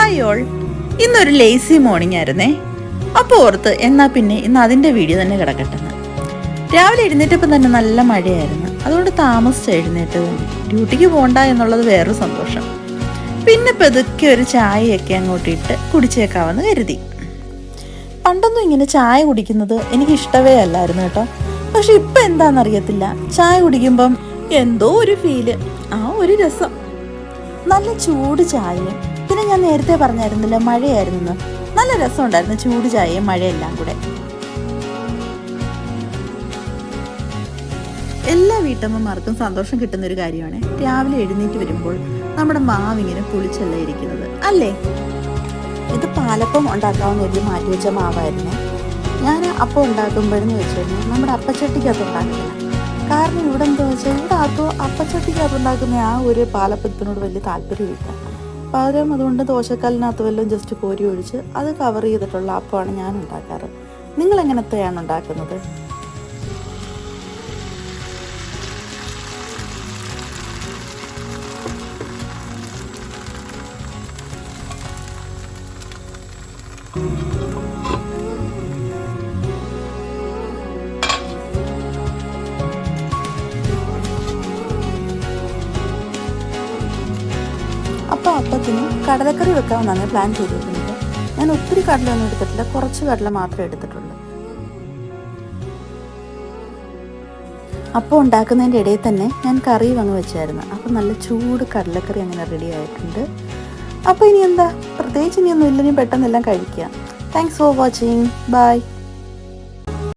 Hi all. ഇന്നൊരു lazy morning ആയിരുന്നേ. അപ്പോൾ ഓർത്ത് എന്നാൽ പിന്നെ ഇന്ന് അതിൻ്റെ വീഡിയോ തന്നെ കിടക്കട്ടെന്ന്. രാവിലെ എഴുന്നേറ്റപ്പം തന്നെ നല്ല മഴയായിരുന്നു. അതുകൊണ്ട് താമസിച്ച് എഴുന്നേറ്റത്. ഡ്യൂട്ടിക്ക് പോകണ്ട എന്നുള്ളത് വേറൊരു സന്തോഷം. പിന്നെ പതുക്കെ ഒരു ചായയൊക്കെ അങ്ങോട്ടിട്ട് കുടിച്ചേക്കാമെന്ന് കരുതി. പണ്ടൊന്നും ഇങ്ങനെ ചായ കുടിക്കുന്നത് എനിക്ക് ഇഷ്ടമേ അല്ലായിരുന്നു കേട്ടോ. പക്ഷെ ഇപ്പം എന്താണെന്നറിയത്തില്ല, ചായ കുടിക്കുമ്പം എന്തോ ഒരു ഫീല്, ആ ഒരു രസം. നല്ല ചൂട് ചായയും, പിന്നെ ഞാൻ നേരത്തെ പറഞ്ഞായിരുന്നില്ല മഴയായിരുന്നു, നല്ല രസമുണ്ടായിരുന്നു ചൂട് ചായയും മഴയെല്ലാം കൂടെ. എല്ലാ വീട്ടമ്മമാർക്കും സന്തോഷം കിട്ടുന്ന ഒരു കാര്യമാണ് രാവിലെ എഴുന്നേറ്റ് വരുമ്പോൾ നമ്മുടെ മാവിങ്ങനെ പുളിച്ചല്ല ഇരിക്കുന്നത്, അല്ലേ? ഇത് പാലപ്പം ഉണ്ടാക്കാവുന്ന ഒരു മാറ്റി വെച്ച മാവായിരുന്നു. ഞാൻ അപ്പം ഉണ്ടാക്കുമ്പോഴെന്ന് വെച്ച് കഴിഞ്ഞാൽ നമ്മുടെ അപ്പച്ചട്ടിക്കകത്ത് ഉണ്ടാക്കുന്നില്ല. കാരണം ഇവിടെ എന്താ വെച്ചാൽ ഇവിടെ അപ്പച്ചട്ടിക്കകത്ത് ഉണ്ടാക്കുന്ന ആ ഒരു പാലപ്പത്തിനോട് വലിയ താല്പര്യമില്ല. പകരം അതുകൊണ്ട് ദോശക്കല്ലിനകത്ത് വല്ലതും ജസ്റ്റ് കോരി ഒഴിച്ച് അത് കവർ ചെയ്തിട്ടുള്ള അപ്പമാണ് ഞാൻ ഉണ്ടാക്കാറ്. നിങ്ങൾ എങ്ങനത്തെയാണ് ഉണ്ടാക്കുന്നത്? അപ്പത്തിന് കടലക്കറി വെക്കാമെന്നാണ് പ്ലാൻ ചെയ്തിരിക്കുന്നത്. ഞാൻ ഒത്തിരി കടലൊന്നും എടുത്തിട്ടില്ല, കുറച്ച് കടല മാത്രമേ എടുത്തിട്ടുള്ളൂ. അപ്പം ഉണ്ടാക്കുന്നതിൻ്റെ ഇടയിൽ തന്നെ ഞാൻ കറി വന്ന് വെച്ചായിരുന്നു. അപ്പം നല്ല ചൂട് കടലക്കറി അങ്ങനെ റെഡി ആയിട്ടുണ്ട്. അപ്പോൾ ഇനി എന്താ, പ്രത്യേകിച്ച് ഇനിയൊന്നും ഇല്ല, ഇനി പെട്ടെന്നെല്ലാം കഴിക്കുക. Thanks for watching. ബൈ.